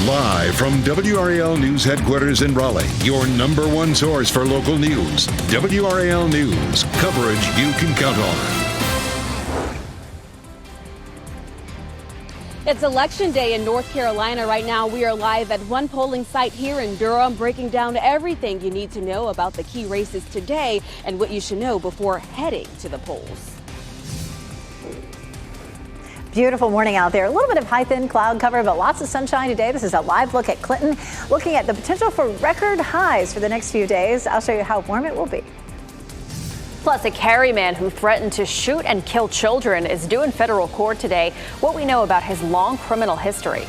Live from WRAL News Headquarters in Raleigh, your #1 source for local news. WRAL News, coverage you can count on. It's Election Day in North Carolina right now. We are live at one polling site here in Durham, breaking down everything you need to know about the key races today and what you should know before heading to the polls. Beautiful morning out there. A little bit of high thin cloud cover, but lots of sunshine today. This is a live look at Clinton, looking at the potential for record highs for the next few days. I'll show you how warm it will be. Plus, a Cary man who threatened to shoot and kill children is due in federal court today. What we know about his long criminal history.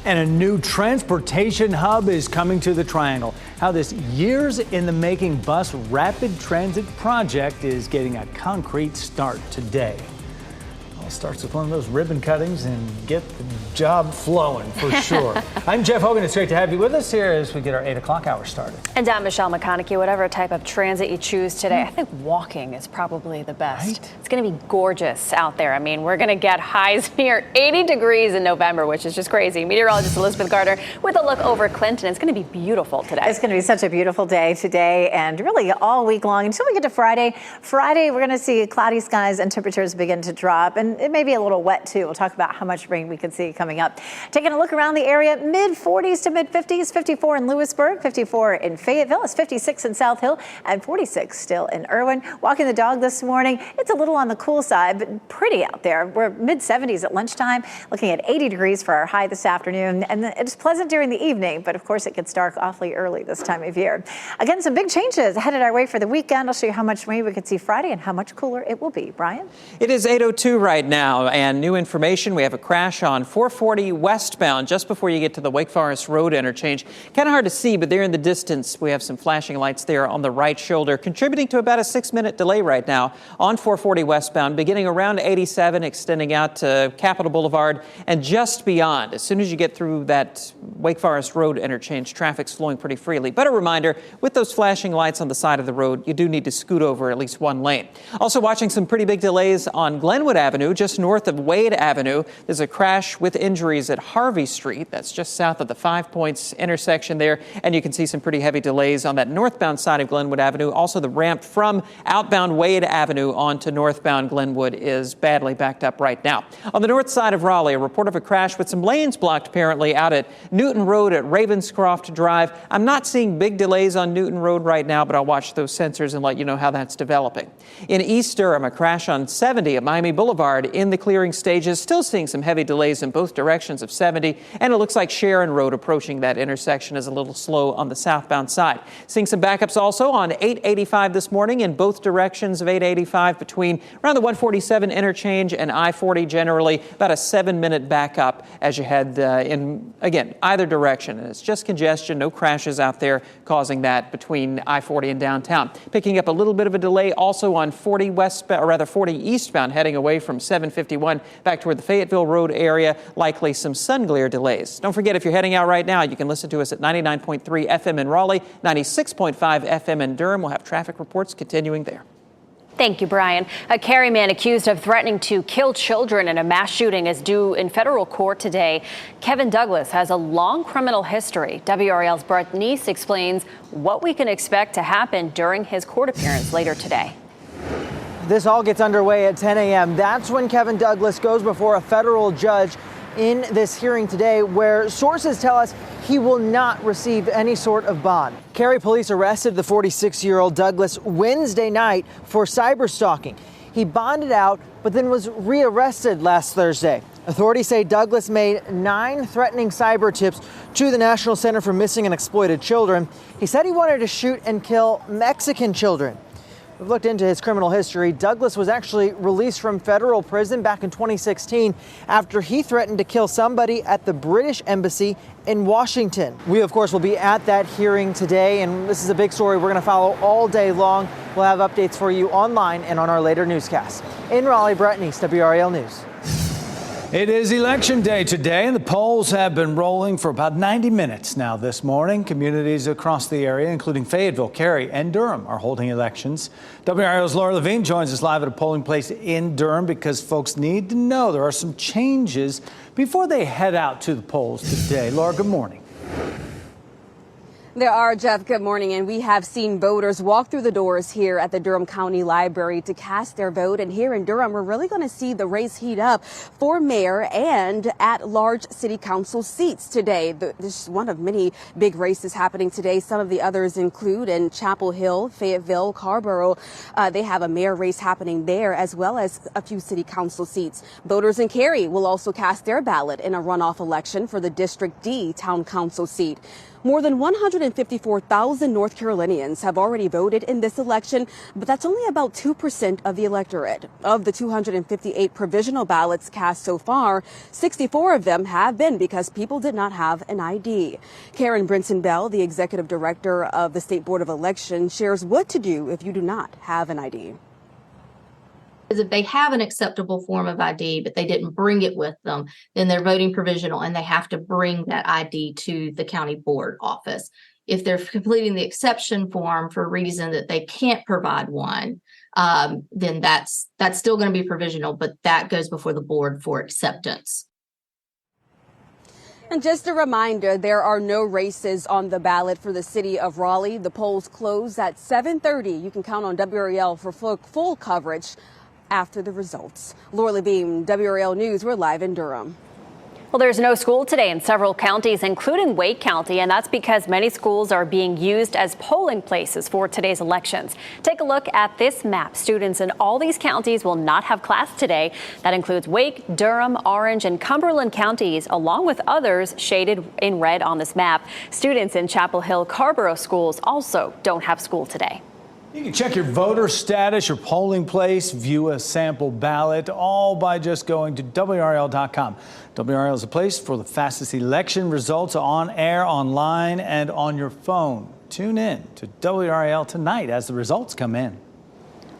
And a new transportation hub is coming to the Triangle. How this years in the making bus rapid transit project is getting a concrete start today. All starts with one of those ribbon cuttings and get the job flowing for sure. I'm Jeff Hogan. It's great to have you with us here as we get our 8 o'clock hour started. And I'm Michelle McConaughey. Whatever type of transit you choose today, I think walking is probably the best. Right? It's going to be gorgeous out there. I mean, we're going to get highs near 80 degrees in November, which is just crazy. Meteorologist Elizabeth Gardner with a look over Clinton. It's going to be beautiful today. It's going to be such a beautiful day today and really all week long until we get to Friday. Friday, we're going to see cloudy skies and temperatures begin to drop, and it may be a little wet too. We'll talk about how much rain we could see coming up. Taking a look around the area, mid 40s to mid 50s, 54 in Lewisburg, 54 in Fayetteville, it's 56 in South Hill, and 46 still in Irwin. Walking the dog this morning, it's a little on the cool side, but pretty out there. We're mid 70s at lunchtime, looking at 80 degrees for our high this afternoon, and it's pleasant during the evening, but of course it gets dark awfully early this time of year. Again, some big changes headed our way for the weekend. I'll show you how much rain we could see Friday and how much cooler it will be. Brian? It is 8:02 right now, and new information. We have a crash on 440 westbound just before you get to the Wake Forest Road interchange. Kind of hard to see, but there in the distance, we have some flashing lights there on the right shoulder, contributing to about a 6-minute delay right now on 440 westbound, beginning around 87, extending out to Capitol Boulevard and just beyond. As soon as you get through that Wake Forest Road interchange, traffic's flowing pretty freely. But a reminder, with those flashing lights on the side of the road, you do need to scoot over at least one lane. Also watching some pretty big delays on Glenwood Avenue, just north of Wade Avenue. There's a crash with injuries at Harvey Street. That's just south of the 5 Points intersection there. And you can see some pretty heavy delays on that northbound side of Glenwood Avenue. Also, the ramp from outbound Wade Avenue onto northbound Glenwood is badly backed up right now. On the north side of Raleigh, a report of a crash with some lanes blocked apparently out at Newton Road at Ravenscroft Drive. I'm not seeing big delays on Newton Road right now, but I'll watch those sensors and let you know how that's developing. In East Durham, a crash on 70 at Miami Boulevard in the clearing stages. Still seeing some heavy delays in both directions of 70, and it looks like Sharon Road approaching that intersection is a little slow on the southbound side. Seeing some backups also on 885 this morning in both directions of 885 between around the 147 interchange and I-40 generally, about a 7-minute backup as you head in, again, either direction. And it's just congestion, no crashes out there causing that between I-40 and downtown. Picking up a little bit of a delay also on 40 eastbound heading away from 751 back toward the Fayetteville Road area, likely some sun glare delays. Don't forget, if you're heading out right now, you can listen to us at 99.3 FM in Raleigh, 96.5 FM in Durham. We'll have traffic reports continuing there. Thank you, Brian. A Cary man accused of threatening to kill children in a mass shooting is due in federal court today. Kevin Douglas has a long criminal history. WRAL's Bart Neese explains what we can expect to happen during his court appearance later today. This all gets underway at 10 a.m. That's when Kevin Douglas goes before a federal judge in this hearing today, where sources tell us he will not receive any sort of bond. Cary police arrested the 46-year-old Douglas Wednesday night for cyber stalking. He bonded out, but then was rearrested last Thursday. Authorities say Douglas made 9 threatening cyber tips to the National Center for Missing and Exploited Children. He said he wanted to shoot and kill Mexican children. We've looked into his criminal history. Douglas was actually released from federal prison back in 2016 after he threatened to kill somebody at the British Embassy in Washington. We, of course, will be at that hearing today, and this is a big story we're going to follow all day long. We'll have updates for you online and on our later newscasts. In Raleigh, Brett Neese, WRAL News. It is election day today, and the polls have been rolling for about 90 minutes now this morning. Communities across the area, including Fayetteville, Cary, and Durham, are holding elections. WRAL's Laura Levine joins us live at a polling place in Durham because folks need to know there are some changes before they head out to the polls today. Laura, good morning. There are, Jeff, good morning, and we have seen voters walk through the doors here at the Durham County Library to cast their vote. And here in Durham, we're really going to see the race heat up for mayor and at-large city council seats today. This is one of many big races happening today. Some of the others include in Chapel Hill, Fayetteville, Carrboro. They have a mayor race happening there, as well as a few city council seats. Voters in Cary will also cast their ballot in a runoff election for the District D town council seat. More than 154,000 North Carolinians have already voted in this election, but that's only about 2% of the electorate. Of the 258 provisional ballots cast so far, 64 of them have been because people did not have an ID. Karen Brinson Bell, the executive director of the State Board of Elections, shares what to do if you do not have an ID. Because if they have an acceptable form of ID, but they didn't bring it with them, then they're voting provisional and they have to bring that ID to the county board office. If they're completing the exception form for a reason that they can't provide one, then that's still going to be provisional, but that goes before the board for acceptance. And just a reminder, there are no races on the ballot for the city of Raleigh. The polls close at 7:30. You can count on WRAL for full coverage after the results. Laura Levine, WRAL News, we're live in Durham. Well, there's no school today in several counties, including Wake County, and that's because many schools are being used as polling places for today's elections. Take a look at this map. Students in all these counties will not have class today. That includes Wake, Durham, Orange, and Cumberland counties, along with others shaded in red on this map. Students in Chapel Hill, Carrboro schools also don't have school today. You can check your voter status, your polling place, view a sample ballot, all by just going to WRAL.com. WRAL is a place for the fastest election results on air, online, and on your phone. Tune in to WRAL tonight as the results come in.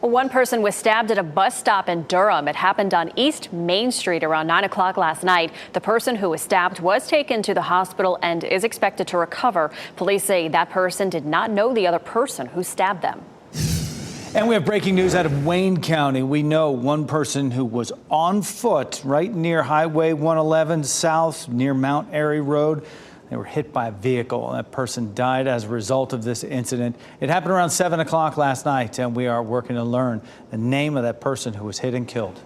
One person was stabbed at a bus stop in Durham. It happened on East Main Street around 9 o'clock last night. The person who was stabbed was taken to the hospital and is expected to recover. Police say that person did not know the other person who stabbed them. And we have breaking news out of Wayne County. We know one person who was on foot right near Highway 111 South near Mount Airy Road. They were hit by a vehicle. That person died as a result of this incident. It happened around 7 o'clock last night, and we are working to learn the name of that person who was hit and killed.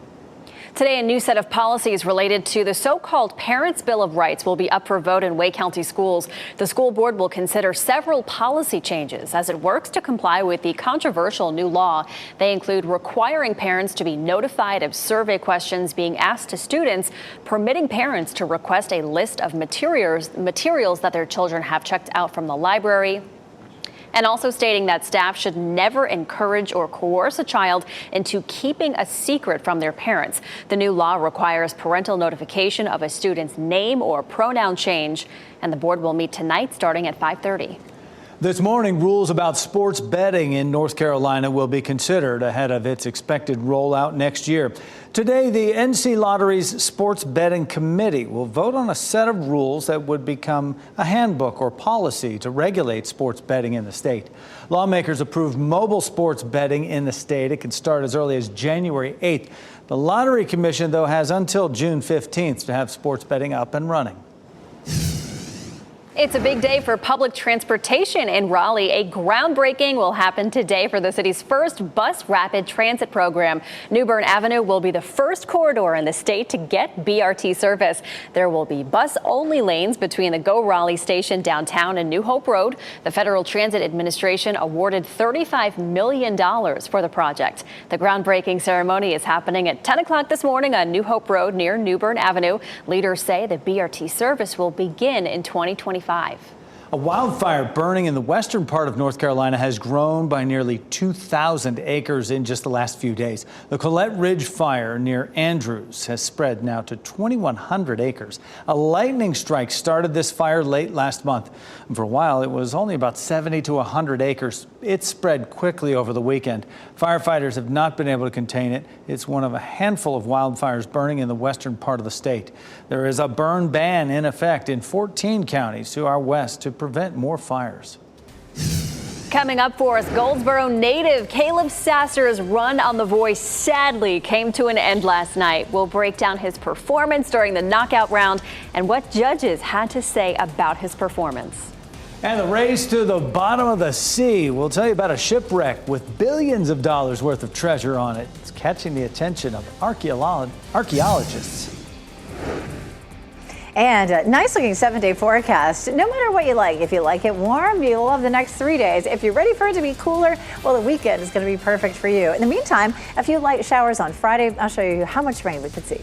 Today, a new set of policies related to the so-called Parents' Bill of Rights will be up for vote in Wake County schools. The school board will consider several policy changes as it works to comply with the controversial new law. They include requiring parents to be notified of survey questions being asked to students, permitting parents to request a list of materials that their children have checked out from the library, and also stating that staff should never encourage or coerce a child into keeping a secret from their parents. The new law requires parental notification of a student's name or pronoun change, and the board will meet tonight starting at 5:30. This morning, rules about sports betting in North Carolina will be considered ahead of its expected rollout next year. Today, the NC Lottery's Sports Betting Committee will vote on a set of rules that would become a handbook or policy to regulate sports betting in the state. Lawmakers approved mobile sports betting in the state. It can start as early as January 8th. The Lottery Commission, though, has until June 15th to have sports betting up and running. It's a big day for public transportation in Raleigh. A groundbreaking will happen today for the city's first bus rapid transit program. New Bern Avenue will be the first corridor in the state to get BRT service. There will be bus-only lanes between the Go Raleigh station downtown and New Hope Road. The Federal Transit Administration awarded $35 million for the project. The groundbreaking ceremony is happening at 10 o'clock this morning on New Hope Road near New Bern Avenue. Leaders say the BRT service will begin in 2025. A wildfire burning in the western part of North Carolina has grown by nearly 2,000 acres in just the last few days. The Collette Ridge fire near Andrews has spread now to 2,100 acres. A lightning strike started this fire late last month. And for a while, it was only about 70 to 100 acres. It spread quickly over the weekend. Firefighters have not been able to contain it. It's one of a handful of wildfires burning in the western part of the state. There is a burn ban in effect in 14 counties to our west to prevent more fires. Coming up for us, Goldsboro native Caleb Sasser's run on The Voice sadly came to an end last night. We'll break down his performance during the knockout round and what judges had to say about his performance. And the race to the bottom of the sea. We'll tell you about a shipwreck with billions of dollars worth of treasure on it. It's catching the attention of archaeologists. And a nice looking 7-day forecast. No matter what you like, if you like it warm, you'll love the next 3 days. If you're ready for it to be cooler, well, the weekend is going to be perfect for you. In the meantime, a few light showers on Friday. I'll show you how much rain we could see.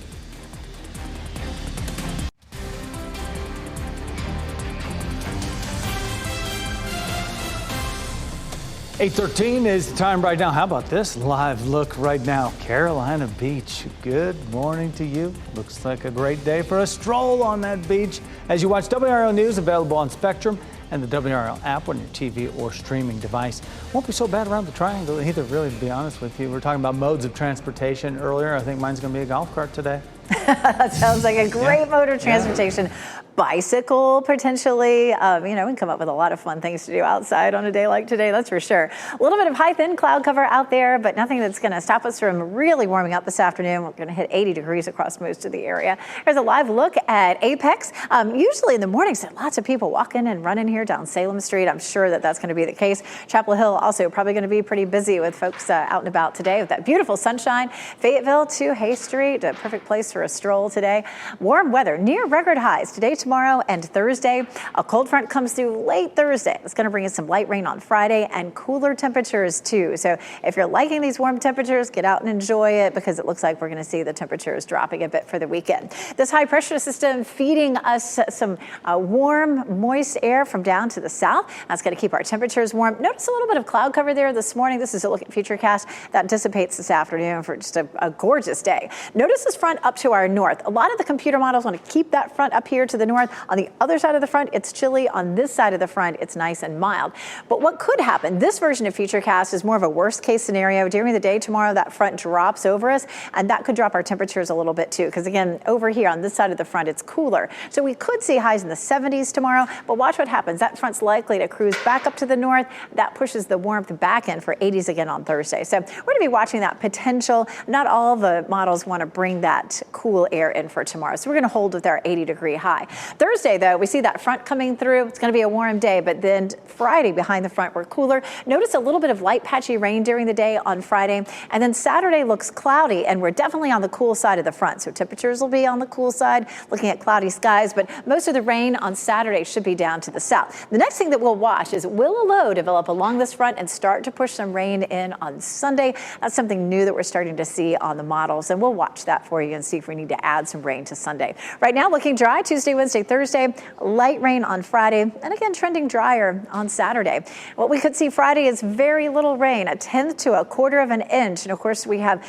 .13 is the time right now. How about this live look right now? Carolina Beach. Good morning to you. Looks like a great day for a stroll on that beach. As you watch WRAL News, available on Spectrum and the WRAL app on your TV or streaming device. Won't be so bad around the triangle either, really, to be honest with you. We're talking about modes of transportation earlier. I think mine's going to be a golf cart today. That sounds like a great mode of transportation. Bicycle, potentially. We can come up with a lot of fun things to do outside on a day like today, that's for sure. A little bit of high, thin cloud cover out there, but nothing that's going to stop us from really warming up this afternoon. We're going to hit 80 degrees across most of the area. Here's a live look at Apex. Usually in the mornings, lots of people walking and running here down Salem Street. I'm sure that that's going to be the case. Chapel Hill also probably going to be pretty busy with folks out and about today with that beautiful sunshine. Fayetteville to Hay Street, a perfect place for a stroll today. Warm weather near record highs today, tomorrow, and Thursday. A cold front comes through late Thursday. It's going to bring us some light rain on Friday and cooler temperatures too. So if you're liking these warm temperatures, get out and enjoy it because it looks like we're going to see the temperatures dropping a bit for the weekend. This high pressure system feeding us some warm, moist air from down to the south. That's going to keep our temperatures warm. Notice a little bit of cloud cover there this morning. This is a look at Futurecast. That dissipates this afternoon for just a gorgeous day. Notice this front up to our north. A lot of the computer models want to keep that front up here to the north. On the other side of the front, it's chilly. On this side of the front, it's nice and mild. But what could happen, this version of Futurecast is more of a worst case scenario. During the day tomorrow, that front drops over us, and that could drop our temperatures a little bit too. Because again, over here on this side of the front, it's cooler. So we could see highs in the 70s tomorrow, but watch what happens. That front's likely to cruise back up to the north. That pushes the warmth back in for 80s again on Thursday. So we're going to be watching that potential. Not all the models want to bring that cool air in for tomorrow. So we're going to hold with our 80-degree high. Thursday, though, we see that front coming through. It's going to be a warm day, but then Friday behind the front, we're cooler. Notice a little bit of light patchy rain during the day on Friday. And then Saturday looks cloudy, and we're definitely on the cool side of the front. So temperatures will be on the cool side, looking at cloudy skies, but most of the rain on Saturday should be down to the south. The next thing that we'll watch is will a low develop along this front and start to push some rain in on Sunday? That's something new that we're starting to see on the models, and we'll watch that for you and see if we need to add some rain to Sunday. Right now, looking dry Tuesday, Wednesday, Thursday, light rain on Friday, and again, trending drier on Saturday. What we could see Friday is very little rain, 1/10 to 1/4 of an inch. And of course, we have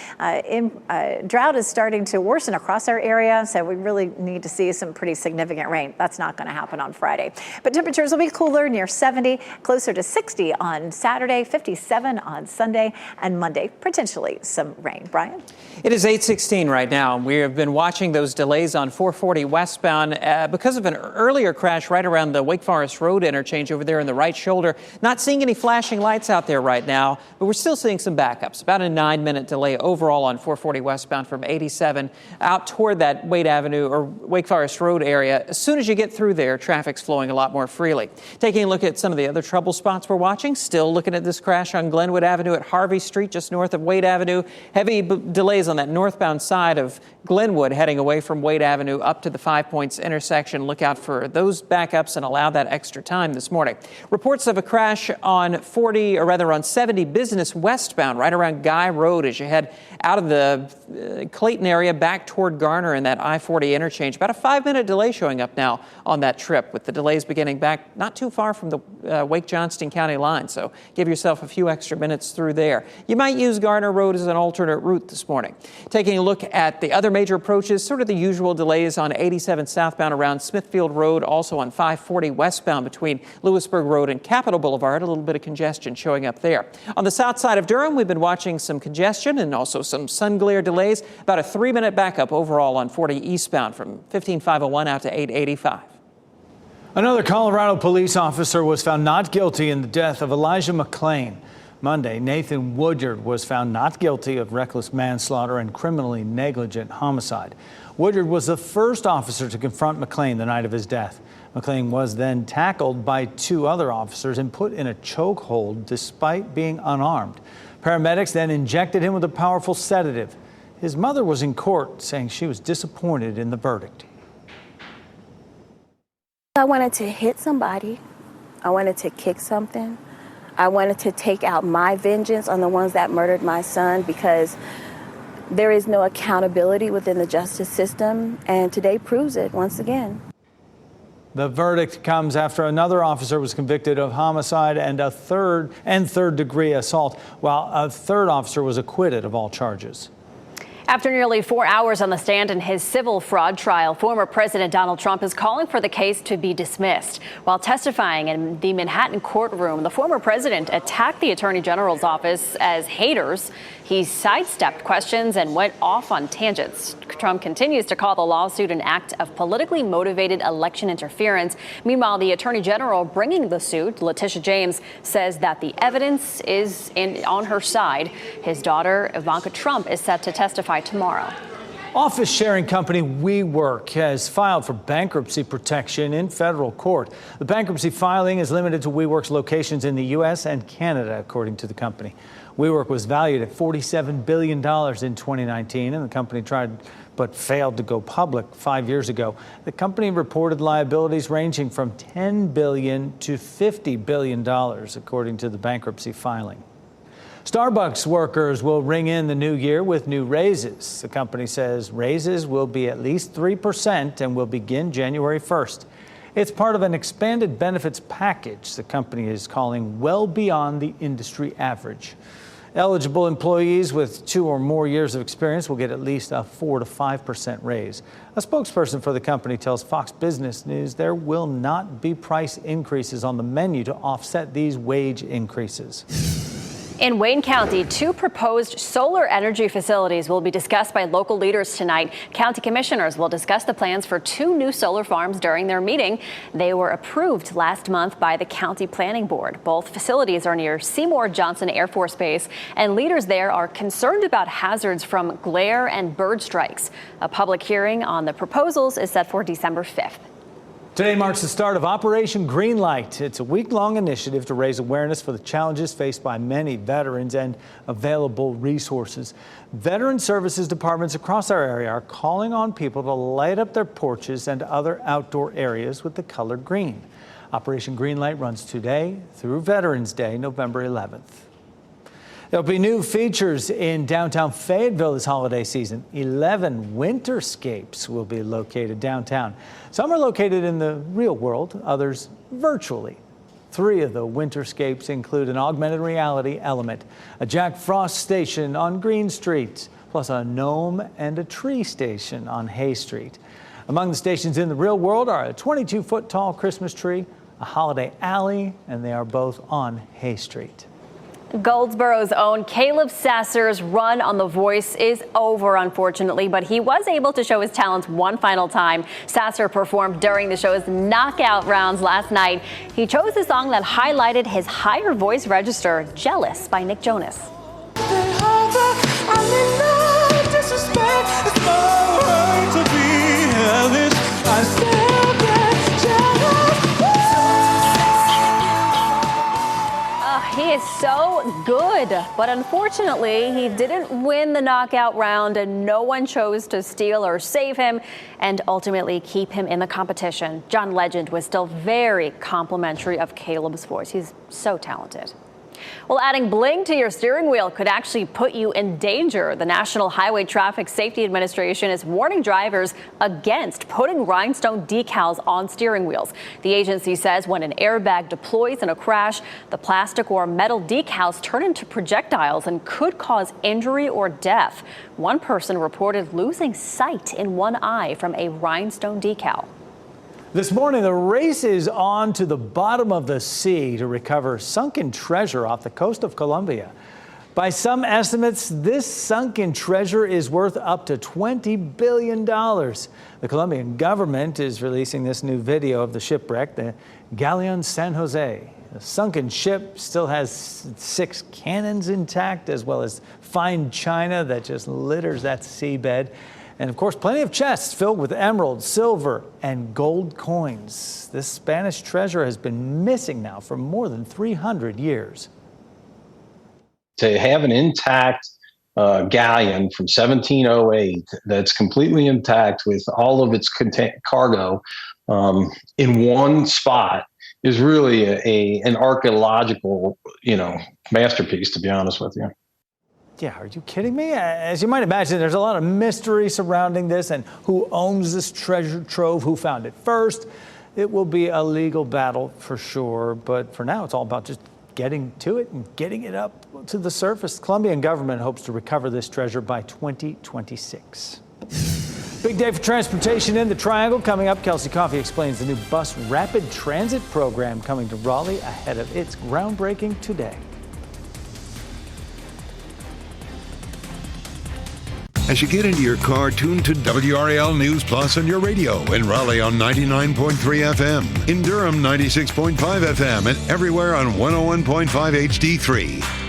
drought is starting to worsen across our area, so we really need to see some pretty significant rain. That's not going to happen on Friday. But temperatures will be cooler, near 70, closer to 60 on Saturday, 57 on Sunday, and Monday, potentially some rain. Brian? It is 8:16 right now. We have been watching those delays on 440 westbound because of an earlier crash right around the Wake Forest Road interchange over there in the right shoulder. Not seeing any flashing lights out there right now, but we're still seeing some backups. About a 9-minute delay overall on 440 westbound from 87 out toward that Wade Avenue or Wake Forest Road area. As soon as you get through there, traffic's flowing a lot more freely. Taking a look at some of the other trouble spots we're watching, still looking at this crash on Glenwood Avenue at Harvey Street, just north of Wade Avenue. Heavy delays on that northbound side of Glenwood heading away from Wade Avenue up to the 5 Points intersection. intersection. Look out for those backups and allow that extra time this morning. Reports of a crash on 70 Business westbound right around Guy Road as you head out of the Clayton area back toward Garner in that I-40 interchange. About a 5-minute delay showing up now on that trip, with the delays beginning back not too far from the Wake-Johnston County line. So give yourself a few extra minutes through there. You might use Garner Road as an alternate route this morning. Taking a look at the other major approaches, sort of the usual delays on 87 southbound around Smithfield Road, also on 540 westbound between Lewisburg Road and Capitol Boulevard. A little bit of congestion showing up there. On the south side of Durham, we've been watching some congestion and also some sun glare delays. About a 3-minute backup overall on 40 eastbound from 15501 out to 885. Another Colorado police officer was found not guilty in the death of Elijah McClain. Monday, Nathan Woodyard was found not guilty of reckless manslaughter and criminally negligent homicide. Woodyard was the first officer to confront McClain the night of his death. McClain was then tackled by 2 other officers and put in a chokehold despite being unarmed. Paramedics then injected him with a powerful sedative. His mother was in court saying she was disappointed in the verdict. I wanted to hit somebody. I wanted to kick something. I wanted to take out my vengeance on the ones that murdered my son, because there is no accountability within the justice system, and today proves it once again. The verdict comes after another officer was convicted of homicide and third-degree assault, while a third officer was acquitted of all charges. After nearly 4 hours on the stand in his civil fraud trial, former President Donald Trump is calling for the case to be dismissed. While testifying in the Manhattan courtroom, the former president attacked the Attorney General's office as haters. He sidestepped questions and went off on tangents. Trump continues to call the lawsuit an act of politically motivated election interference. Meanwhile, the Attorney General bringing the suit, Letitia James, says that the evidence is on her side. His daughter, Ivanka Trump, is set to testify tomorrow. Office sharing company WeWork has filed for bankruptcy protection in federal court. The bankruptcy filing is limited to WeWork's locations in the U.S. and Canada, according to the company. WeWork was valued at $47 billion in 2019, and the company tried but failed to go public 5 years ago. The company reported liabilities ranging from $10 billion to $50 billion, according to the bankruptcy filing. Starbucks workers will ring in the new year with new raises. The company says raises will be at least 3% and will begin January 1st. It's part of an expanded benefits package the company is calling well beyond the industry average. Eligible employees with 2 or more years of experience will get at least a 4 to 5% raise. A spokesperson for the company tells Fox Business News there will not be price increases on the menu to offset these wage increases. In Wayne County, 2 proposed solar energy facilities will be discussed by local leaders tonight. County commissioners will discuss the plans for 2 new solar farms during their meeting. They were approved last month by the county planning board. Both facilities are near Seymour Johnson Air Force Base, and leaders there are concerned about hazards from glare and bird strikes. A public hearing on the proposals is set for December 5th. Today marks the start of Operation Greenlight. It's a week-long initiative to raise awareness for the challenges faced by many veterans and available resources. Veteran services departments across our area are calling on people to light up their porches and other outdoor areas with the color green. Operation Greenlight runs today through Veterans Day, November 11th. There'll be new features in downtown Fayetteville this holiday season. 11 winterscapes will be located downtown. Some are located in the real world, others virtually. 3 of the winterscapes include an augmented reality element, a Jack Frost station on Green Street, plus a gnome and a tree station on Hay Street. Among the stations in the real world are a 22-foot tall Christmas tree, a holiday alley, and they are both on Hay Street. Goldsboro's own Caleb Sasser's run on The Voice is over, unfortunately, but he was able to show his talents one final time. Sasser performed during the show's knockout rounds last night. He chose the song that highlighted his higher voice register, Jealous by Nick Jonas. He is so good, but unfortunately, he didn't win the knockout round and no one chose to steal or save him and ultimately keep him in the competition. John Legend was still very complimentary of Caleb's voice. He's so talented. Well, adding bling to your steering wheel could actually put you in danger. The National Highway Traffic Safety Administration is warning drivers against putting rhinestone decals on steering wheels. The agency says when an airbag deploys in a crash, the plastic or metal decals turn into projectiles and could cause injury or death. One person reported losing sight in one eye from a rhinestone decal. This morning, the race is on to the bottom of the sea to recover sunken treasure off the coast of Colombia. By some estimates, this sunken treasure is worth up to $20 billion. The Colombian government is releasing this new video of the shipwreck, the Galleon San Jose. The sunken ship still has 6 cannons intact, as well as fine china that just litters that seabed. And of course, plenty of chests filled with emeralds, silver, and gold coins. This Spanish treasure has been missing now for more than 300 years. To have an intact galleon from 1708 that's completely intact with all of its cargo in one spot is really an archaeological, masterpiece, to be honest with you. Yeah, are you kidding me? As you might imagine, there's a lot of mystery surrounding this and who owns this treasure trove, who found it first. It will be a legal battle for sure, but for now it's all about just getting to it and getting it up to the surface. The Colombian government hopes to recover this treasure by 2026. Big day for transportation in the Triangle. Coming up, Kelsey Coffey explains the new bus rapid transit program coming to Raleigh ahead of its groundbreaking today. As you get into your car, tune to WRAL News Plus on your radio. In Raleigh on 99.3 FM. In Durham, 96.5 FM. And everywhere on 101.5 HD3.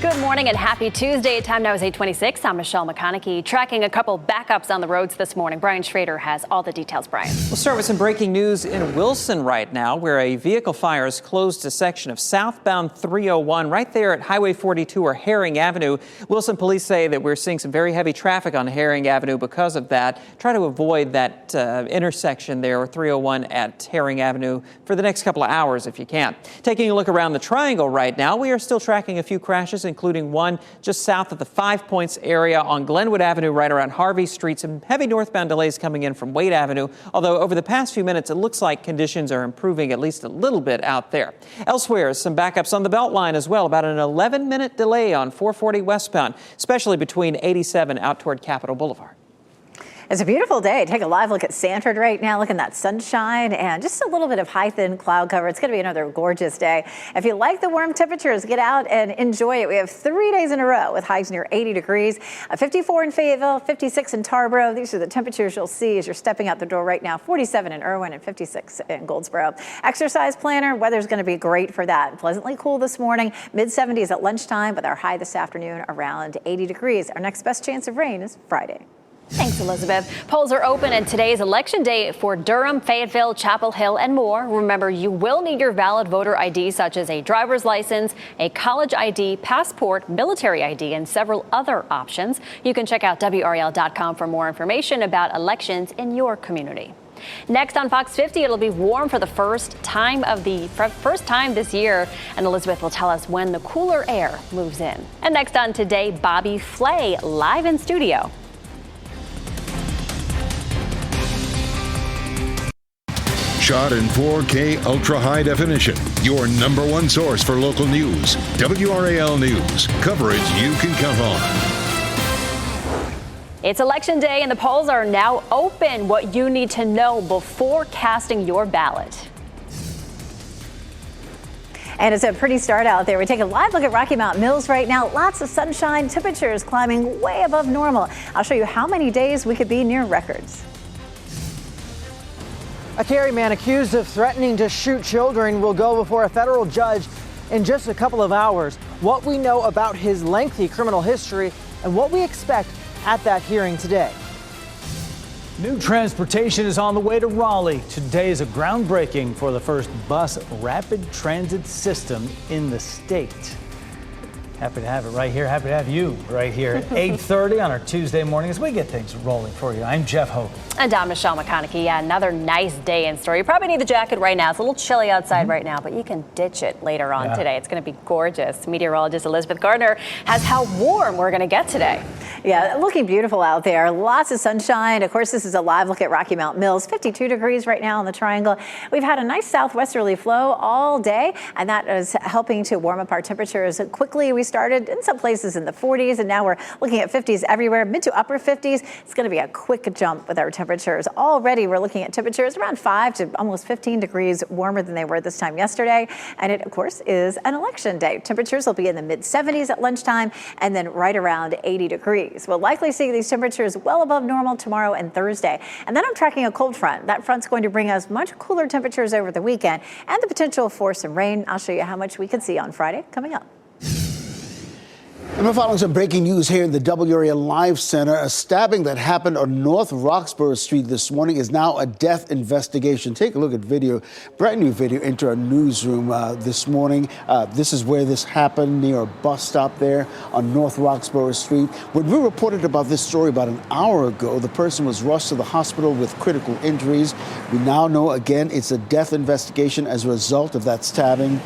Good morning and happy Tuesday. Time now is 8:26. I'm Michelle McConaughey. Tracking a couple backups on the roads this morning. Brian Schrader has all the details. Brian. We'll start with some breaking news in Wilson right now, where a vehicle fire has closed a section of southbound 301 right there at Highway 42 or Herring Avenue. Wilson police say that we're seeing some very heavy traffic on Herring Avenue because of that. Try to avoid that intersection there, or 301 at Herring Avenue, for the next couple of hours if you can. Taking a look around the Triangle right now, we are still tracking a few crashes, including one just south of the 5 Points area on Glenwood Avenue right around Harvey Street. Some heavy northbound delays coming in from Wade Avenue, although over the past few minutes it looks like conditions are improving at least a little bit out there. Elsewhere, some backups on the Beltline as well, about an 11-minute delay on 440 westbound, especially between 87 out toward Capitol Boulevard. It's a beautiful day. Take a live look at Sanford right now. Look at that sunshine and just a little bit of high thin cloud cover. It's going to be another gorgeous day. If you like the warm temperatures, get out and enjoy it. We have 3 days in a row with highs near 80 degrees, 54 in Fayetteville, 56 in Tarboro. These are the temperatures you'll see as you're stepping out the door right now. 47 in Irwin and 56 in Goldsboro. Exercise planner, weather's going to be great for that. Pleasantly cool this morning, mid 70s at lunchtime, with our high this afternoon around 80 degrees. Our next best chance of rain is Friday. Thanks, Elizabeth. Polls are open, and today is election day for Durham, Fayetteville, Chapel Hill, and more. Remember, you will need your valid voter ID, such as a driver's license, a college ID, passport, military ID, and several other options. You can check out WRAL.com for more information about elections in your community. Next on Fox 50, it'll be warm for the first time this year, and Elizabeth will tell us when the cooler air moves in. And next on Today, Bobby Flay live in studio. Shot in 4K ultra high definition. Your number one source for local news. WRAL News. Coverage you can count on. It's election day and the polls are now open. What you need to know before casting your ballot. And it's a pretty start out there. We take a live look at Rocky Mount Mills right now. Lots of sunshine, temperatures climbing way above normal. I'll show you how many days we could be near records. A Cary man accused of threatening to shoot children will go before a federal judge in just a couple of hours. What we know about his lengthy criminal history and what we expect at that hearing today. New transportation is on the way to Raleigh. Today is a groundbreaking for the first bus rapid transit system in the state. Happy to have it right here. Happy to have you right here at 8:30 on our Tuesday morning as we get things rolling for you. I'm Jeff Hogan. And I'm Michelle McConaughey. Yeah, another nice day in store. You probably need the jacket right now. It's a little chilly outside right now, but you can ditch it later on today. It's going to be gorgeous. Meteorologist Elizabeth Gardner has how warm we're going to get today. Yeah, looking beautiful out there. Lots of sunshine. Of course, this is a live look at Rocky Mount Mills. 52 degrees right now in the Triangle. We've had a nice southwesterly flow all day, and that is helping to warm up our temperatures quickly. We started in some places in the 40s, and now we're looking at 50s everywhere, mid to upper 50s. It's going to be a quick jump with our temperatures. Already, we're looking at temperatures around 5 to almost 15 degrees warmer than they were this time yesterday. And it, of course, is an election day. Temperatures will be in the mid 70s at lunchtime and then right around 80 degrees. We'll likely see these temperatures well above normal tomorrow and Thursday. And then I'm tracking a cold front. That front's going to bring us much cooler temperatures over the weekend and the potential for some rain. I'll show you how much we could see on Friday coming up. And we're following some breaking news here in the WRAL Live Center. A stabbing that happened on North Roxborough Street this morning is now a death investigation. Take a look at video, brand new video, into our newsroom this morning. This is where this happened, near a bus stop there on North Roxborough Street. When we reported about this story about an hour ago, the person was rushed to the hospital with critical injuries. We now know, again, it's a death investigation as a result of that stabbing.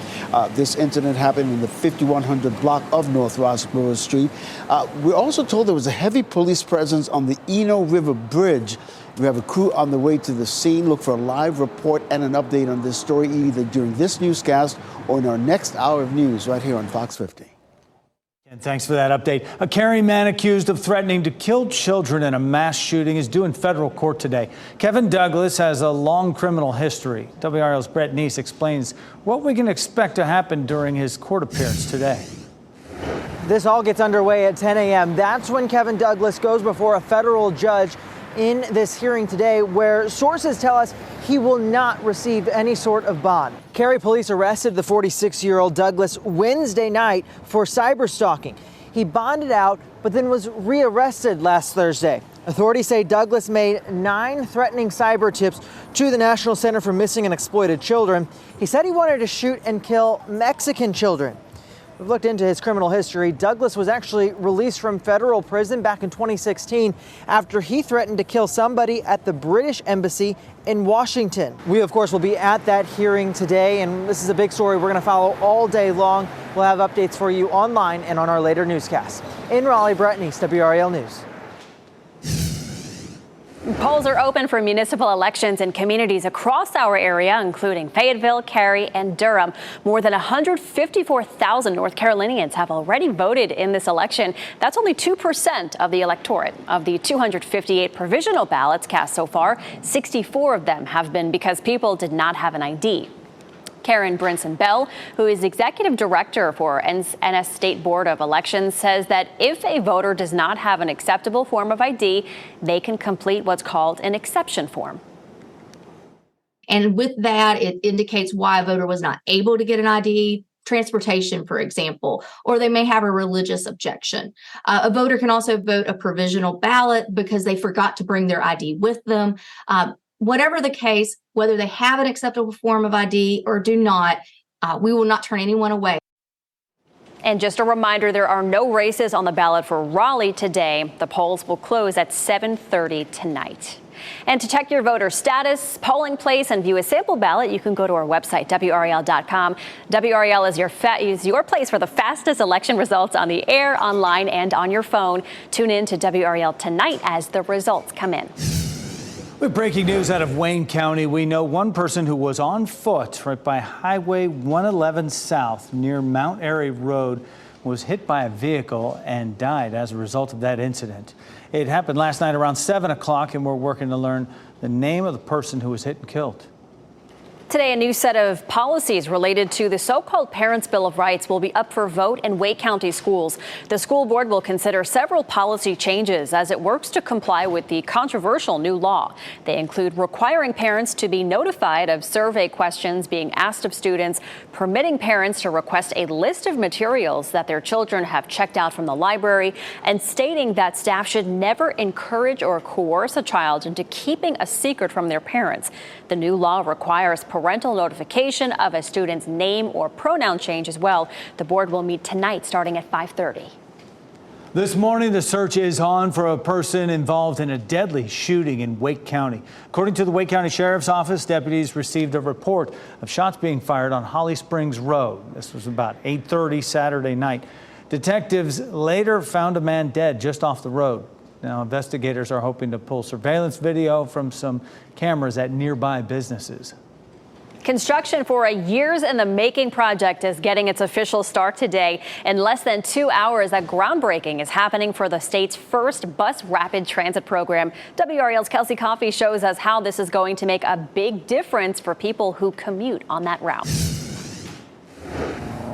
This incident happened in the 5100 block of North Roxborough Street. We're also told there was a heavy police presence on the Eno River Bridge. We have a crew on the way to the scene. Look for a live report and an update on this story either during this newscast or in our next hour of news right here on Fox 50. And thanks for that update. A Cary man accused of threatening to kill children in a mass shooting is due in federal court today. Kevin Douglas has a long criminal history. WRAL's Brett Neese explains what we can expect to happen during his court appearance today. This all gets underway at 10 a.m. That's when Kevin Douglas goes before a federal judge in this hearing today, where sources tell us he will not receive any sort of bond. Cary police arrested the 46-year-old Douglas Wednesday night for cyber stalking. He bonded out, but then was rearrested last Thursday. Authorities say Douglas made 9 threatening cyber tips to the National Center for Missing and Exploited Children. He said he wanted to shoot and kill Mexican children. We've looked into his criminal history. Douglas was actually released from federal prison back in 2016 after he threatened to kill somebody at the British Embassy in Washington. We, of course, will be at that hearing today, and this is a big story we're going to follow all day long. We'll have updates for you online and on our later newscasts. In Raleigh, Brett Neese, WRAL News. Polls are open for municipal elections in communities across our area, including Fayetteville, Cary, and Durham. More than 154,000 North Carolinians have already voted in this election. That's only 2% of the electorate. Of the 258 provisional ballots cast so far, 64 of them have been because people did not have an ID. Karen Brinson Bell, who is executive director for NS State Board of Elections, says that if a voter does not have an acceptable form of ID, they can complete what's called an exception form. And with that, it indicates why a voter was not able to get an ID, transportation, for example, or they may have a religious objection. A voter can also vote a provisional ballot because they forgot to bring their ID with them. Whatever the case, whether they have an acceptable form of ID or do not, we will not turn anyone away. And just a reminder, there are no races on the ballot for Raleigh today. The polls will close at 7:30 tonight. And to check your voter status, polling place, and view a sample ballot, you can go to our website, WRAL.com. WRAL is your place for the fastest election results on the air, online, and on your phone. Tune in to WRAL tonight as the results come in. With breaking news out of Wayne County, we know one person who was on foot right by Highway 111 South near Mount Airy Road was hit by a vehicle and died as a result of that incident. It happened last night around 7 o'clock, and we're working to learn the name of the person who was hit and killed. Today, a new set of policies related to the so-called Parents' Bill of Rights will be up for vote in Wake County schools. The school board will consider several policy changes as it works to comply with the controversial new law. They include requiring parents to be notified of survey questions being asked of students, permitting parents to request a list of materials that their children have checked out from the library, and stating that staff should never encourage or coerce a child into keeping a secret from their parents. The new law requires parental notification of a student's name or pronoun change as well. The board will meet tonight starting at 5:30. This morning, the search is on for a person involved in a deadly shooting in Wake County. According to the Wake County Sheriff's Office, deputies received a report of shots being fired on Holly Springs Road. This was about 8:30 Saturday night. Detectives later found a man dead just off the road. Now, investigators are hoping to pull surveillance video from some cameras at nearby businesses. Construction for a years in the making project is getting its official start today. In less than 2 hours, a groundbreaking is happening for the state's first bus rapid transit program. WRAL's Kelsey Coffey shows us how this is going to make a big difference for people who commute on that route.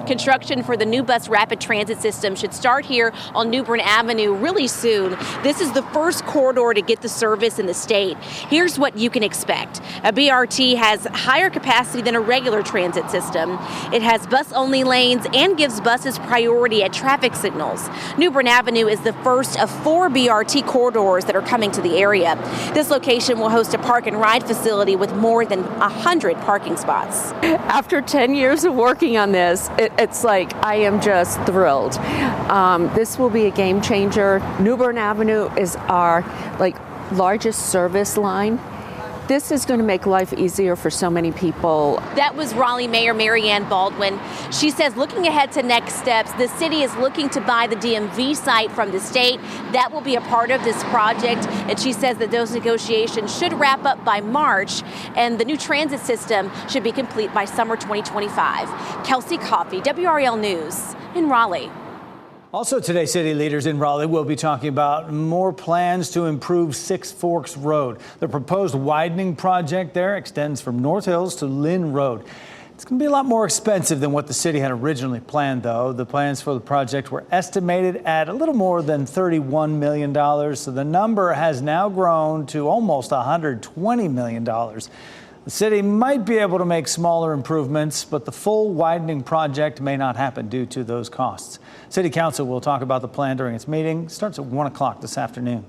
Construction for the new bus rapid transit system should start here on New Bern Avenue really soon. This is the first corridor to get the service in the state. Here's what you can expect. A BRT has higher capacity than a regular transit system. It has bus-only lanes and gives buses priority at traffic signals. New Bern Avenue is the first of 4 BRT corridors that are coming to the area. This location will host a park and ride facility with more than 100 parking spots. After 10 years of working on this, it's like I am just thrilled. This will be a game changer. New Bern Avenue is our largest service line. This is going to make life easier for so many people. That was Raleigh Mayor Marianne Baldwin. She says looking ahead to next steps, the city is looking to buy the DMV site from the state. That will be a part of this project. And she says that those negotiations should wrap up by March and the new transit system should be complete by summer 2025. Kelsey Coffey, WRAL News in Raleigh. Also today, city leaders in Raleigh will be talking about more plans to improve Six Forks Road. The proposed widening project there extends from North Hills to Lynn Road. It's going to be a lot more expensive than what the city had originally planned, though. The plans for the project were estimated at a little more than $31 million, so the number has now grown to almost $120 million. The city might be able to make smaller improvements, but the full widening project may not happen due to those costs. City Council will talk about the plan during its meeting. It starts at 1 o'clock this afternoon.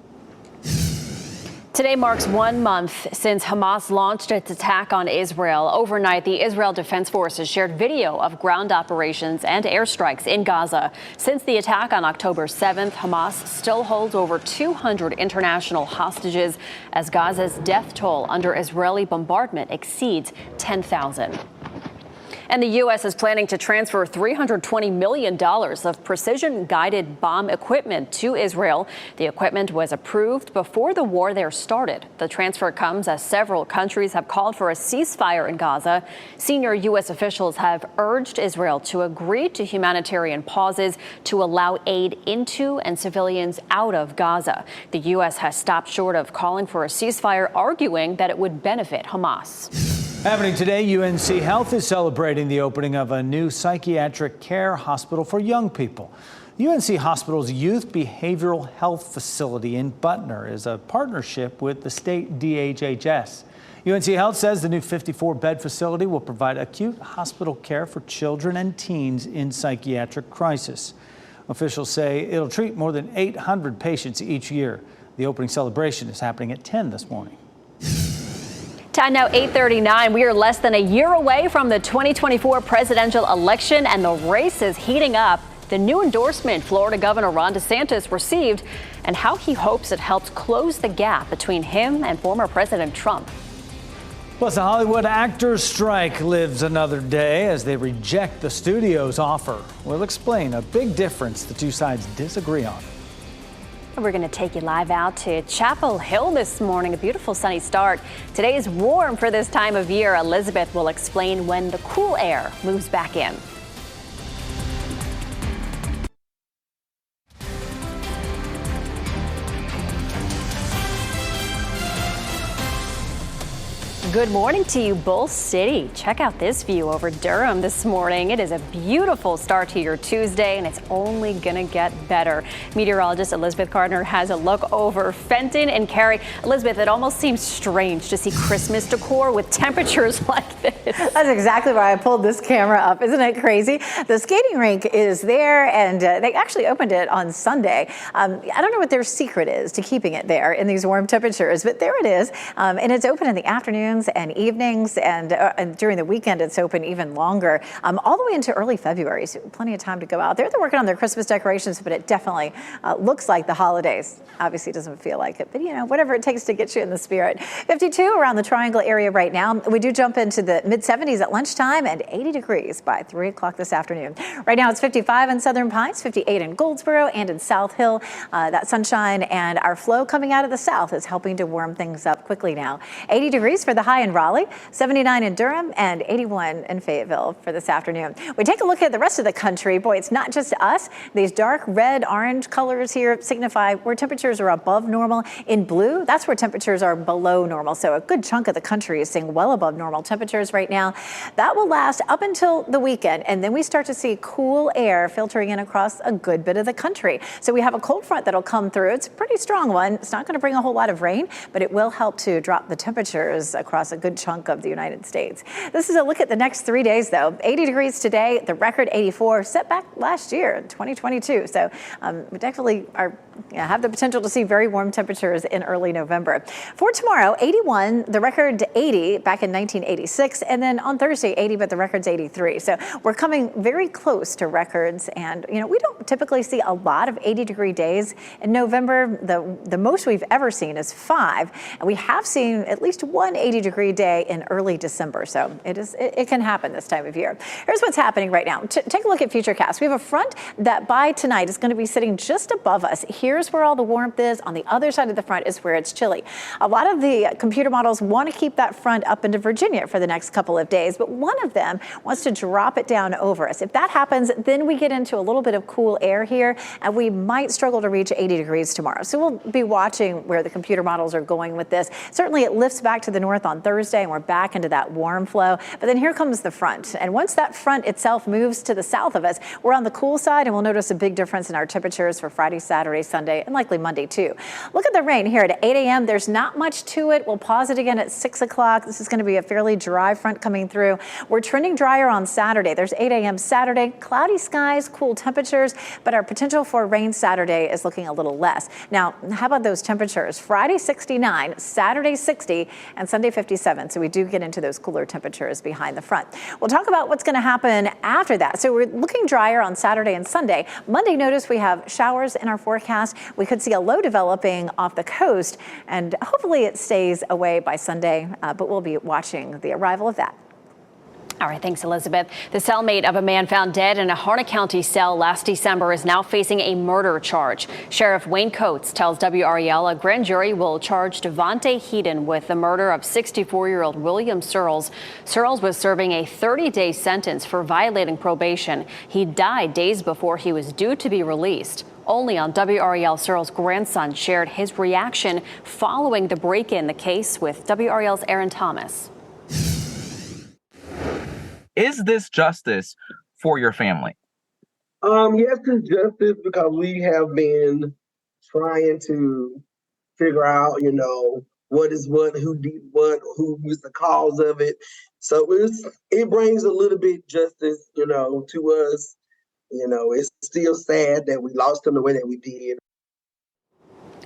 Today marks 1 month since Hamas launched its attack on Israel. Overnight, the Israel Defense Forces shared video of ground operations and airstrikes in Gaza. Since the attack on October 7th, Hamas still holds over 200 international hostages as Gaza's death toll under Israeli bombardment exceeds 10,000. And the U.S. is planning to transfer $320 million of precision-guided bomb equipment to Israel. The equipment was approved before the war there started. The transfer comes as several countries have called for a ceasefire in Gaza. Senior U.S. officials have urged Israel to agree to humanitarian pauses to allow aid into and civilians out of Gaza. The U.S. has stopped short of calling for a ceasefire, arguing that it would benefit Hamas. Happening today, UNC Health is celebrating the opening of a new psychiatric care hospital for young people. UNC Hospital's Youth Behavioral Health Facility in Butner is a partnership with the state DHHS. UNC Health says the new 54-bed facility will provide acute hospital care for children and teens in psychiatric crisis. Officials say it'll treat more than 800 patients each year. The opening celebration is happening at 10 this morning. Time now 8:39. We are less than a year away from the 2024 presidential election, and the race is heating up. The new endorsement Florida Governor Ron DeSantis received and how he hopes it helps close the gap between him and former President Trump. Plus, the Hollywood actors' strike lives another day as they reject the studio's offer. We'll explain a big difference the two sides disagree on. We're going to take you live out to Chapel Hill this morning. A beautiful sunny start. Today is warm for this time of year. Elizabeth will explain when the cool air moves back in. Good morning to you, Bull City. Check out this view over Durham this morning. It is a beautiful start to your Tuesday, and it's only going to get better. Meteorologist Elizabeth Gardner has a look over Fenton and Cary. Elizabeth, it almost seems strange to see Christmas decor with temperatures like this. That's exactly why I pulled this camera up. Isn't it crazy? The skating rink is there, and they actually opened it on Sunday. I don't know what their secret is to keeping it there in these warm temperatures, but there it is. And it's open in the afternoons mornings and evenings, and during the weekend it's open even longer, all the way into early February. So plenty of time to go out there. They're working on their Christmas decorations, but it definitely looks like the holidays. Obviously, it doesn't feel like it, but whatever it takes to get you in the spirit. 52 around the Triangle area right now. We do jump into the mid-70s at lunchtime and 80 degrees by 3 o'clock this afternoon. Right now it's 55 in Southern Pines, 58 in Goldsboro and in South Hill. That sunshine and our flow coming out of the south is helping to warm things up quickly now. 80 degrees for the high in Raleigh, 79 in Durham, and 81 in Fayetteville for this afternoon. We take a look at the rest of the country. Boy, it's not just us. These dark red, orange colors here signify where temperatures are above normal. In blue, that's where temperatures are below normal. So a good chunk of the country is seeing well above normal temperatures right now. That will last up until the weekend, and then we start to see cool air filtering in across a good bit of the country. So we have a cold front that'll come through. It's a pretty strong one. It's not going to bring a whole lot of rain, but it will help to drop the temperatures across a good chunk of the United States. This is a look at the next 3 days, though. 80 degrees today, the record 84, set back last year in 2022. So we definitely have the potential to see very warm temperatures in early November. For tomorrow, 81, the record 80 back in 1986, and then on Thursday, 80, but the record's 83. So we're coming very close to records, and we don't typically see a lot of 80-degree days in November. The most we've ever seen is 5, and we have seen at least one 80-degree day in early December. So it can happen this time of year. Here's what's happening right now. Take a look at Futurecast. We have a front that by tonight is going to be sitting just above us. Here's where all the warmth is. On the other side of the front is where it's chilly. A lot of the computer models want to keep that front up into Virginia for the next couple of days, but one of them wants to drop it down over us. If that happens, then we get into a little bit of cool air here, and we might struggle to reach 80 degrees tomorrow. So we'll be watching where the computer models are going with this. Certainly it lifts back to the north on Thursday, and we're back into that warm flow. But then here comes the front. And once that front itself moves to the south of us, we're on the cool side, and we'll notice a big difference in our temperatures for Friday, Saturday, Sunday, and likely Monday too. Look at the rain here at 8 a.m. There's not much to it. We'll pause it again at 6 o'clock. This is going to be a fairly dry front coming through. We're trending drier on Saturday. There's 8 a.m. Saturday, cloudy skies, cool temperatures, but our potential for rain Saturday is looking a little less. Now, how about those temperatures? Friday 69, Saturday 60, and Sunday 57. So we do get into those cooler temperatures behind the front. We'll talk about what's going to happen after that. So we're looking drier on Saturday and Sunday. Monday, notice we have showers in our forecast. We could see a low developing off the coast, and hopefully it stays away by Sunday, but we'll be watching the arrival of that. All right, thanks, Elizabeth. The cellmate of a man found dead in a Harnett County cell last December is now facing a murder charge. Sheriff Wayne Coates tells WRAL a grand jury will charge Devontae Heaton with the murder of 64-year-old William Searles. Searles was serving a 30-day sentence for violating probation. He died days before he was due to be released. Only on WRAL, Searles' grandson shared his reaction following the break-in the case with WRAL's Aaron Thomas. Is this justice for your family? Yes, it's justice because we have been trying to figure out, what is what, who did what, who was the cause of it. So it brings a little bit justice, to us. It's still sad that we lost him the way that we did.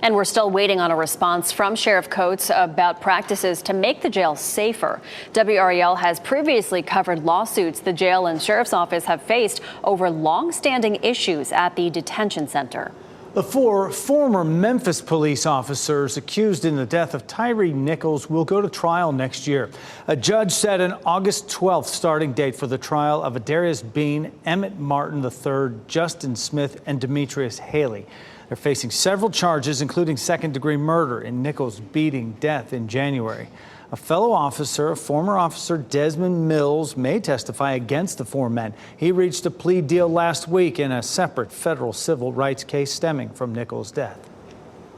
And we're still waiting on a response from Sheriff Coates about practices to make the jail safer. WRAL has previously covered lawsuits the jail and sheriff's office have faced over long-standing issues at the detention center. The 4 former Memphis police officers accused in the death of Tyree Nichols will go to trial next year. A judge set an August 12th starting date for the trial of Adarius Bean, Emmett Martin III, Justin Smith, and Demetrius Haley. They're facing several charges, including second-degree murder in Nichols' beating death in January. A fellow officer, former officer Desmond Mills, may testify against the 4 men. He reached a plea deal last week in a separate federal civil rights case stemming from Nichols' death.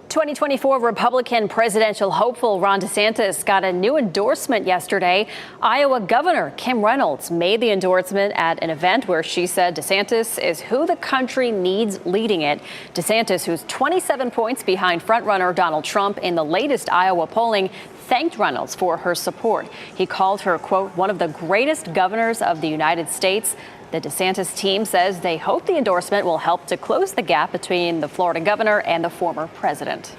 2024 Republican presidential hopeful Ron DeSantis got a new endorsement yesterday. Iowa Governor Kim Reynolds made the endorsement at an event where she said DeSantis is who the country needs leading it. DeSantis, who's 27 points behind frontrunner Donald Trump in the latest Iowa polling, thanked Reynolds for her support. He called her, quote, one of the greatest governors of the United States. The DeSantis team says they hope the endorsement will help to close the gap between the Florida governor and the former president.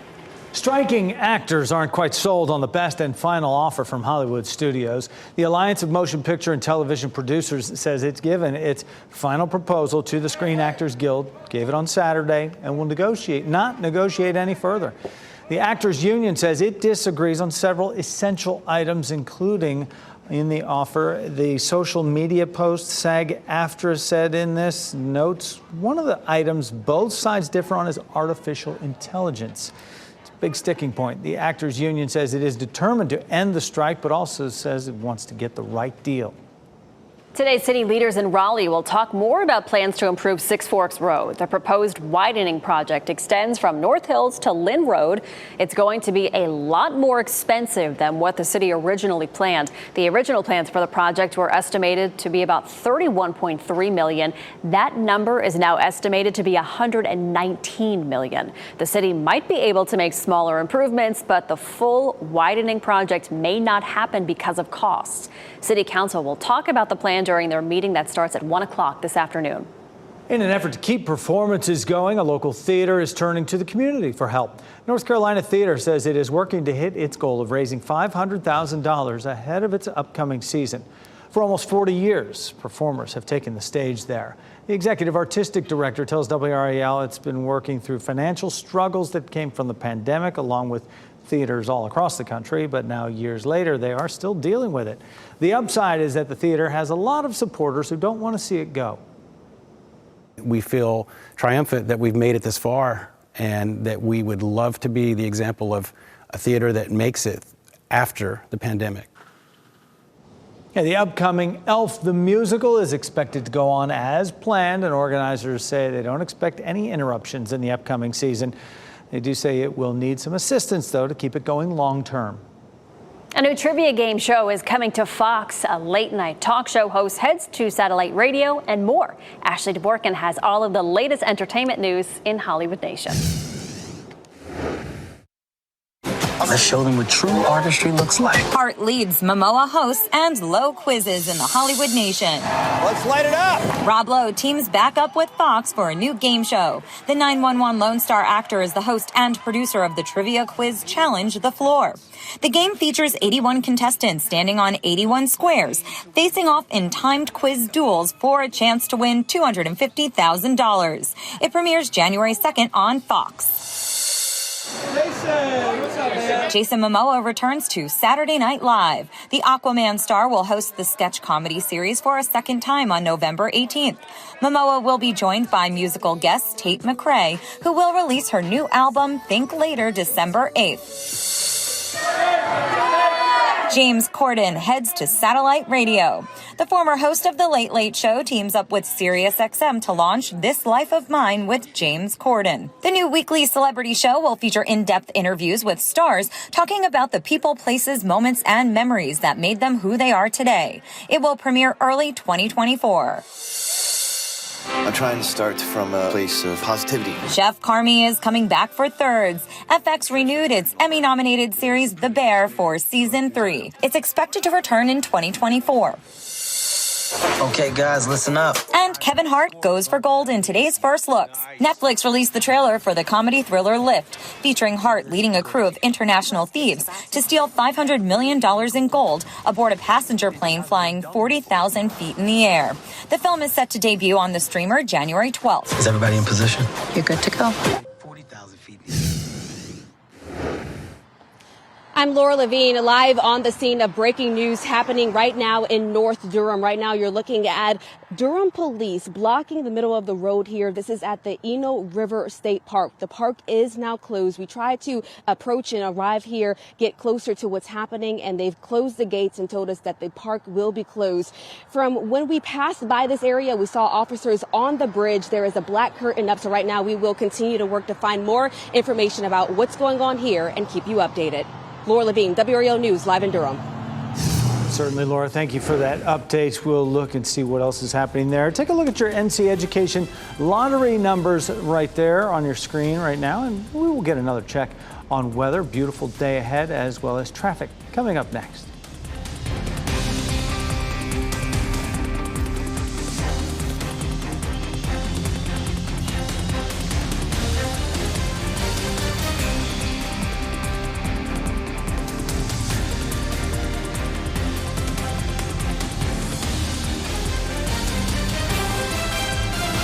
Striking actors aren't quite sold on the best and final offer from Hollywood studios. The Alliance of Motion Picture and Television Producers says it's given its final proposal to the Screen Actors Guild, gave it on Saturday, and will not negotiate any further. The Actors Union says it disagrees on several essential items, including in the offer, the social media post SAG-AFTRA said in this notes one of the items both sides differ on is artificial intelligence. Big sticking point. The Actors Union says it is determined to end the strike, but also says it wants to get the right deal. Today, city leaders in Raleigh will talk more about plans to improve Six Forks Road. The proposed widening project extends from North Hills to Lynn Road. It's going to be a lot more expensive than what the city originally planned. The original plans for the project were estimated to be about $31.3 million. That number is now estimated to be $119 million. The city might be able to make smaller improvements, but the full widening project may not happen because of costs. City Council will talk about the plan during their meeting that starts at 1 o'clock this afternoon. In an effort to keep performances going, a local theater is turning to the community for help. North Carolina Theater says it is working to hit its goal of raising $500,000 ahead of its upcoming season. For almost 40 years, performers have taken the stage there. The executive artistic director tells WRAL it's been working through financial struggles that came from the pandemic, along with theaters all across the country, but now years later, they are still dealing with it. The upside is that the theater has a lot of supporters who don't want to see it go. We feel triumphant that we've made it this far and that we would love to be the example of a theater that makes it after the pandemic. Yeah, the upcoming Elf the Musical is expected to go on as planned, and organizers say they don't expect any interruptions in the upcoming season. They do say it will need some assistance, though, to keep it going long term. A new trivia game show is coming to Fox. A late-night talk show host heads to satellite radio and more. Ashley DeBorkin has all of the latest entertainment news in Hollywood Nation. Let's show them what true artistry looks like. Hart leads, Momoa hosts, and Lowe quizzes in the Hollywood Nation. Let's light it up. Rob Lowe teams back up with Fox for a new game show. The 911 Lone Star actor is the host and producer of the trivia quiz challenge, The Floor. The game features 81 contestants standing on 81 squares, facing off in timed quiz duels for a chance to win $250,000. It premieres January 2nd on Fox. Jason Momoa returns to Saturday Night Live. The Aquaman star will host the sketch comedy series for a second time on November 18th. Momoa will be joined by musical guest Tate McRae, who will release her new album Think Later December 8th. James Corden heads to satellite radio. The former host of The Late Late Show teams up with SiriusXM to launch This Life of Mine with James Corden. The new weekly celebrity show will feature in-depth interviews with stars talking about the people, places, moments, and memories that made them who they are today. It will premiere early 2024. I'm trying to start from a place of positivity. Chef Carmy is coming back for thirds. FX renewed its Emmy-nominated series The Bear for season 3. It's expected to return in 2024. Okay, guys, listen up. And Kevin Hart goes for gold in today's first looks. Netflix released the trailer for the comedy thriller Lift, featuring Hart leading a crew of international thieves to steal $500 million in gold aboard a passenger plane flying 40,000 feet in the air. The film is set to debut on the streamer January 12th. Is everybody in position? You're good to go. 40,000 feet. I'm Laura Levine, live on the scene of breaking news happening right now in North Durham. Right now, you're looking at Durham police blocking the middle of the road here. This is at the Eno River State Park. The park is now closed. We tried to approach and arrive here, get closer to what's happening, and they've closed the gates and told us that the park will be closed. From when we passed by this area, we saw officers on the bridge. There is a black curtain up, so right now we will continue to work to find more information about what's going on here and keep you updated. Laura Levine, WRAL News, live in Durham. Certainly, Laura, thank you for that update. We'll look and see what else is happening there. Take a look at your NC Education lottery numbers right there on your screen right now, and we will get another check on weather. Beautiful day ahead, as well as traffic coming up next.